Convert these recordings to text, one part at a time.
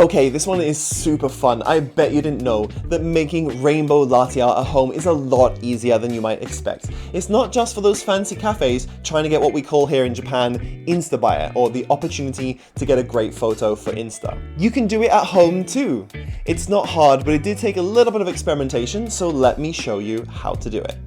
Okay, this one is super fun. I bet you didn't know that making rainbow latte art at home is a lot easier than you might expect. It's not just for those fancy cafes trying to get what we call here in Japan Insta-buyer, or the opportunity to get a great photo for Insta. You can do it at home too. It's not hard, but it did take a little bit of experimentation, so let me show you how to do it.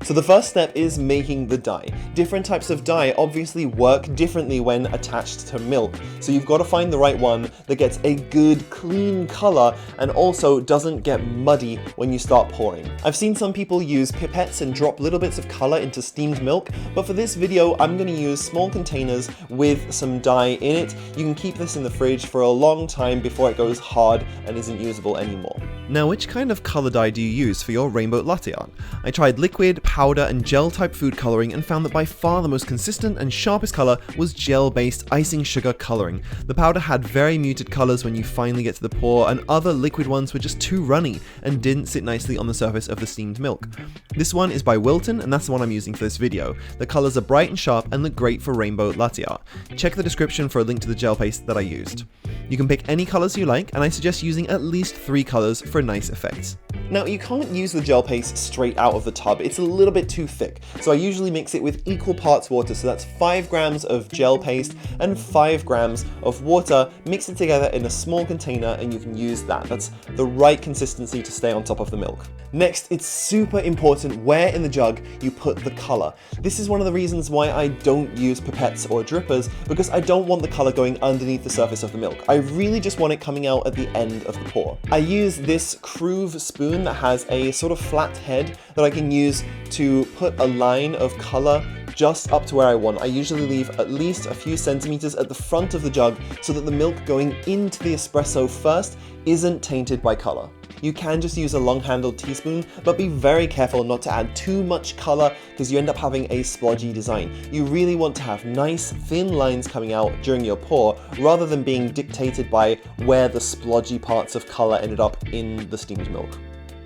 So the first step is making the dye. Different types of dye obviously work differently when attached to milk, so you've got to find the right one that gets a good clean color and also doesn't get muddy when you start pouring. I've seen some people use pipettes and drop little bits of color into steamed milk, but for this video I'm going to use small containers with some dye in it. You can keep this in the fridge for a long time before it goes hard and isn't usable anymore. Now, which kind of color dye do you use for your rainbow latte art? I tried liquid, powder and gel type food coloring and found that by far the most consistent and sharpest color was gel based icing sugar coloring. The powder had very muted colors when you finally get to the pour, and other liquid ones were just too runny and didn't sit nicely on the surface of the steamed milk. This one is by Wilton, and that's the one I'm using for this video. The colors are bright and sharp and look great for rainbow latte art. Check the description for a link to the gel paste that I used. You can pick any colors you like, and I suggest using at least 3 colors for a nice effect. Now, you can't use the gel paste straight out of the tub, it's a little bit too thick, so I usually mix it with equal parts water, so that's 5 grams of gel paste and 5 grams of water. Mix it together in a small container and you can use that. That's the right consistency to stay on top of the milk. Next, it's super important where in the jug you put the color. This is one of the reasons why I don't use pipettes or drippers, because I don't want the color going underneath the surface of the milk. I really just want it coming out at the end of the pour. I use this Cruve spoon that has a sort of flat head that I can use to put a line of color just up to where I want. I usually leave at least a few centimeters at the front of the jug so that the milk going into the espresso first isn't tainted by color. You can just use a long-handled teaspoon, but be very careful not to add too much color because you end up having a splodgy design. You really want to have nice, thin lines coming out during your pour rather than being dictated by where the splodgy parts of color ended up in the steamed milk.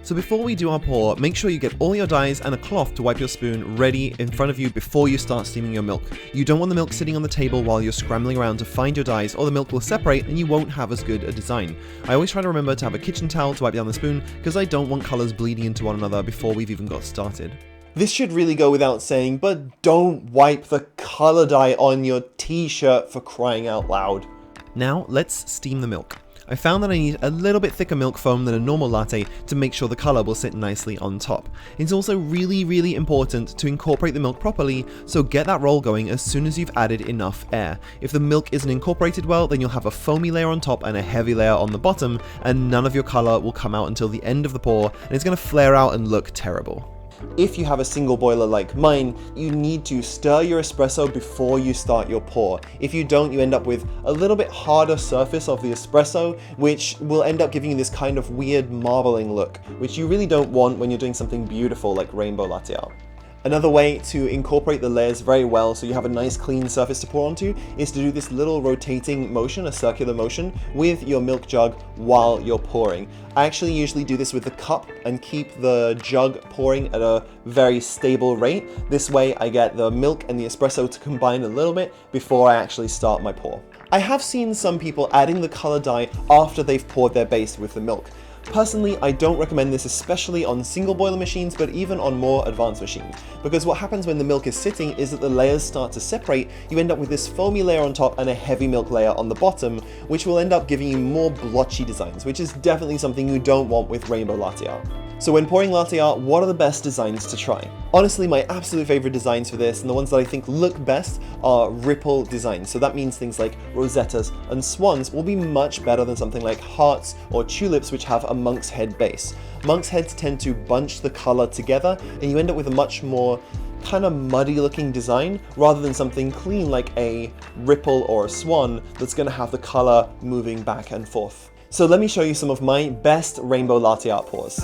So before we do our pour, make sure you get all your dyes and a cloth to wipe your spoon ready in front of you before you start steaming your milk. You don't want the milk sitting on the table while you're scrambling around to find your dyes, or the milk will separate and you won't have as good a design. I always try to remember to have a kitchen towel to wipe down the spoon because I don't want colors bleeding into one another before we've even got started. This should really go without saying, but don't wipe the color dye on your t-shirt, for crying out loud. Now let's steam the milk. I found that I need a little bit thicker milk foam than a normal latte to make sure the color will sit nicely on top. It's also really important to incorporate the milk properly, so get that roll going as soon as you've added enough air. If the milk isn't incorporated well, then you'll have a foamy layer on top and a heavy layer on the bottom, and none of your color will come out until the end of the pour, and it's going to flare out and look terrible. If you have a single boiler like mine, you need to stir your espresso before you start your pour. If you don't, you end up with a little bit harder surface of the espresso, which will end up giving you this kind of weird marbling look, which you really don't want when you're doing something beautiful like rainbow latte art. Another way to incorporate the layers very well so you have a nice clean surface to pour onto is to do this little rotating motion, a circular motion, with your milk jug while you're pouring. I actually usually do this with the cup and keep the jug pouring at a very stable rate. This way I get the milk and the espresso to combine a little bit before I actually start my pour. I have seen some people adding the color dye after they've poured their base with the milk. Personally, I don't recommend this, especially on single boiler machines, but even on more advanced machines, because what happens when the milk is sitting is that the layers start to separate. You end up with this foamy layer on top and a heavy milk layer on the bottom, which will end up giving you more blotchy designs, which is definitely something you don't want with rainbow latte art. So when pouring latte art, what are the best designs to try? Honestly, my absolute favorite designs for this, and the ones that I think look best, are ripple designs. So that means things like rosettas and swans will be much better than something like hearts or tulips, which have a monk's head base. Monk's heads tend to bunch the color together, and you end up with a much more kind of muddy looking design rather than something clean like a ripple or a swan that's going to have the color moving back and forth. So let me show you some of my best rainbow latte art pours.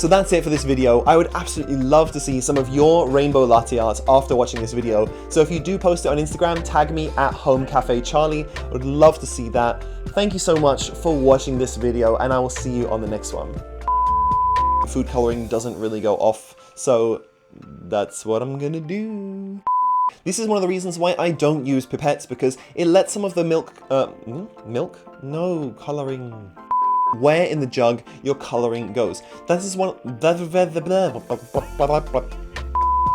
So that's it for this video. I would absolutely love to see some of your rainbow latte art after watching this video. So if you do post it on Instagram, tag me at HomeCafeCharlie. I would love to see that. Thank you so much for watching this video, and I will see you on the next one. Food coloring doesn't really go off, so that's what I'm gonna do. This is one of the reasons why I don't use pipettes, because it lets some of the milk, No, coloring. Where in the jug your coloring goes. That is one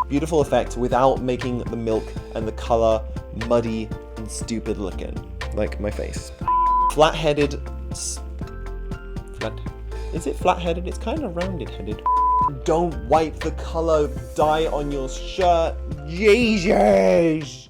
beautiful effect without making the milk and the color muddy and stupid looking, like my face. Flat-headed. Is it flat-headed? It's kind of rounded-headed. Don't wipe the color dye on your shirt. Jesus!